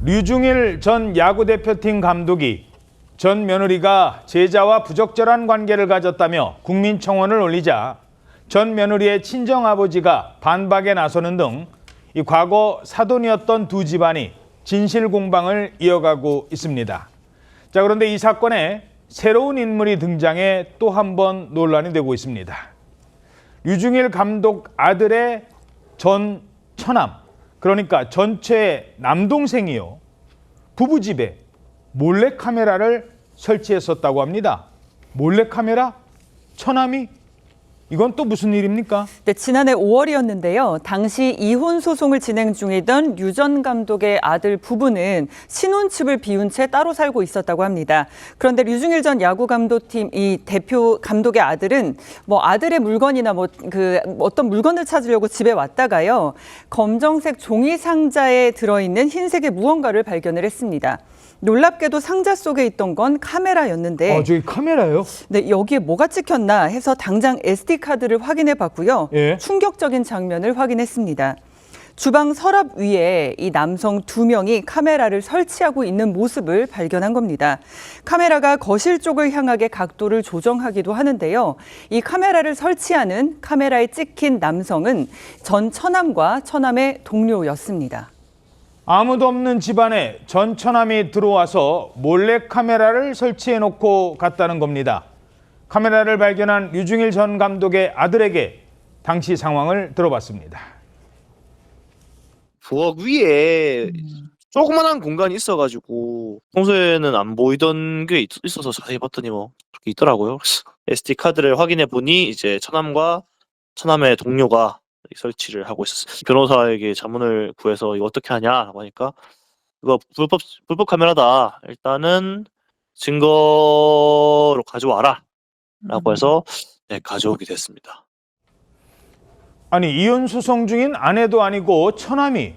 류중일 전 야구대표팀 감독이 전 며느리가 제자와 부적절한 관계를 가졌다며 국민청원을 올리자 전 며느리의 친정아버지가 반박에 나서는 등 이 과거 사돈이었던 두 집안이 진실 공방을 이어가고 있습니다. 자, 그런데 이 사건에 새로운 인물이 등장해 또 한 번 논란이 되고 있습니다. 류중일 감독 아들의 전 처남, 그러니까 전체 남동생이요, 부부집에 몰래카메라를 설치했었다고 합니다. 몰래카메라? 처남이? 이건 또 무슨 일입니까? 네, 지난해 5월이었는데요. 당시 이혼 소송을 진행 중이던 류 전 감독의 아들 부부는 신혼집을 비운 채 따로 살고 있었다고 합니다. 그런데 류중일 전 야구 감독팀 이 대표 감독의 아들은 아들의 물건이나 어떤 물건을 찾으려고 집에 왔다가요. 검정색 종이 상자에 들어있는 흰색의 무언가를 발견을 했습니다. 놀랍게도 상자 속에 있던 건 카메라였는데 저기 카메라요? 네, 여기에 뭐가 찍혔나 해서 당장 SD카드를 확인해 봤고요. 예. 충격적인 장면을 확인했습니다. 주방 서랍 위에 이 남성 2명이 카메라를 설치하고 있는 모습을 발견한 겁니다. 카메라가 거실 쪽을 향하게 각도를 조정하기도 하는데요. 이 카메라를 설치하는 카메라에 찍힌 남성은 전 처남과 처남의 동료였습니다. 아무도 없는 집안에 전 처남이 들어와서 몰래 카메라를 설치해놓고 갔다는 겁니다. 카메라를 발견한 류중일 전 감독의 아들에게 당시 상황을 들어봤습니다. 부엌 위에 조그만한 공간이 있어가지고 평소에는 안 보이던 게 있어서 자세히 봤더니 그렇게 있더라고요. SD 카드를 확인해 보니 이제 처남과 처남의 동료가 설치를 하고 있었어요. 변호사에게 자문을 구해서 이거 어떻게 하냐라고 하니까 이거 불법 카메라다. 일단은 증거로 가져와라 라고 해서 가져오게 됐습니다. 아니, 이혼 소송 중인 아내도 아니고 처남이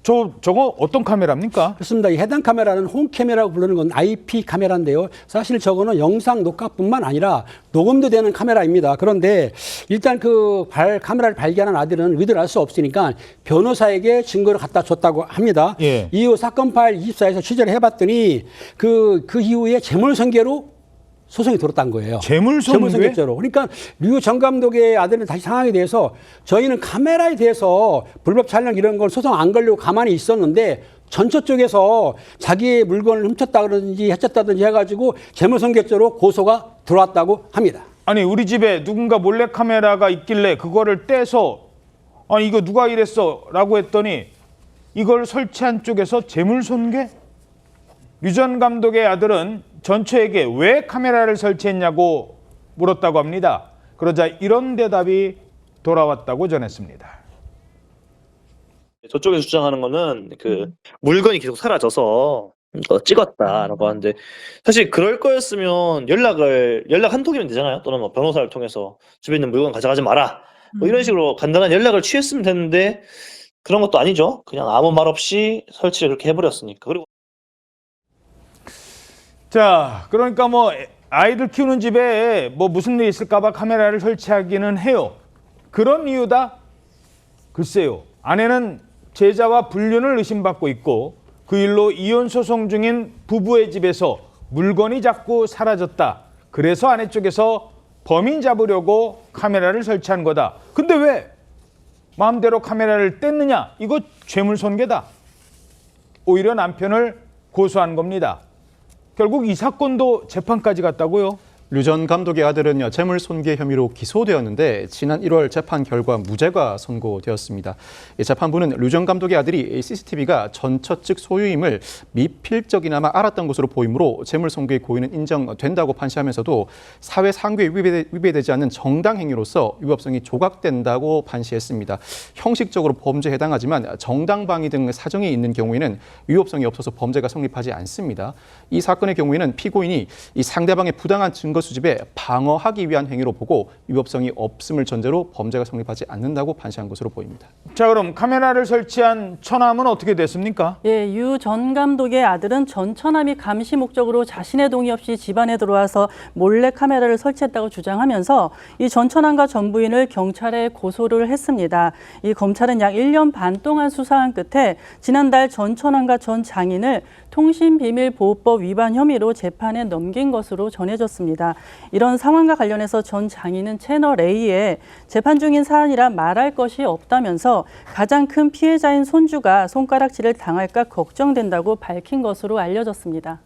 저거 어떤 카메라입니까? 그렇습니다. 이 해당 카메라는 홈카메라고 부르는 건 IP 카메라인데요. 사실 저거는 영상 녹화뿐만 아니라 녹음도 되는 카메라입니다. 그런데 일단 카메라를 발견한 아들은 의도를 알 수 없으니까 변호사에게 증거를 갖다 줬다고 합니다. 예. 이후 사건 파일 24에서 취재를 해봤더니 그 이후에 재물손괴로 소송이 들었다는 거예요. 재물손괴죄로. 그러니까 류 전 감독의 아들은 다시 상황에 대해서 저희는 카메라에 대해서 불법 촬영 이런 걸 소송 안 걸려고 가만히 있었는데 전처 쪽에서 자기의 물건을 훔쳤다 그러든지 해쳤다든지 해가지고 재물손괴죄로 고소가 들어왔다고 합니다. 아니, 우리 집에 누군가 몰래카메라가 있길래 그거를 떼서 아니 이거 누가 이랬어? 라고 했더니 이걸 설치한 쪽에서 재물손괴? 류 전 감독의 아들은 전처에게 왜 카메라를 설치했냐고 물었다고 합니다. 그러자 이런 대답이 돌아왔다고 전했습니다. 저쪽에서 주장하는 거는 물건이 계속 사라져서 찍었다라고 하는데, 사실 그럴 거였으면 연락 한 통이면 되잖아요. 또는 변호사를 통해서 집에 있는 물건 가져가지 마라. 이런 식으로 간단한 연락을 취했으면 됐는데 그런 것도 아니죠. 그냥 아무 말 없이 설치를 그렇게 해버렸으니까. 그리고 자, 그러니까 아이들 키우는 집에 무슨 일이 있을까 봐 카메라를 설치하기는 해요. 그런 이유다? 글쎄요. 아내는 제자와 불륜을 의심받고 있고 그 일로 이혼 소송 중인 부부의 집에서 물건이 자꾸 사라졌다. 그래서 아내 쪽에서 범인 잡으려고 카메라를 설치한 거다. 근데 왜 마음대로 카메라를 뗐느냐? 이거 재물손괴다. 오히려 남편을 고소한 겁니다. 결국 이 사건도 재판까지 갔다고요? 류 전 감독의 아들은 재물손괴 혐의로 기소되었는데 지난 1월 재판 결과 무죄가 선고되었습니다. 재판부는 류 전 감독의 아들이 CCTV가 전처 측 소유임을 미필적이나마 알았던 것으로 보이므로 재물손괴 고의는 인정된다고 판시하면서도 사회상규에 위배되지 않는 정당 행위로서 위법성이 조각된다고 판시했습니다. 형식적으로 범죄에 해당하지만 정당방위 등 사정이 있는 경우에는 위법성이 없어서 범죄가 성립하지 않습니다. 이 사건의 경우에는 피고인이 이 상대방의 부당한 증거 증거 수집에 방어하기 위한 행위로 보고 위법성이 없음을 전제로 범죄가 성립하지 않는다고 판시한 것으로 보입니다. 자, 그럼 카메라를 설치한 처남은 어떻게 됐습니까? 예, 유 전 감독의 아들은 전 처남이 감시 목적으로 자신의 동의 없이 집안에 들어와서 몰래 카메라를 설치했다고 주장하면서 이 전 처남과 전 부인을 경찰에 고소를 했습니다. 이 검찰은 약 1년 반 동안 수사한 끝에 지난달 전 처남과 전 장인을 통신비밀보호법 위반 혐의로 재판에 넘긴 것으로 전해졌습니다. 이런 상황과 관련해서 전 장인은 채널A에 재판 중인 사안이라 말할 것이 없다면서 가장 큰 피해자인 손주가 손가락질을 당할까 걱정된다고 밝힌 것으로 알려졌습니다.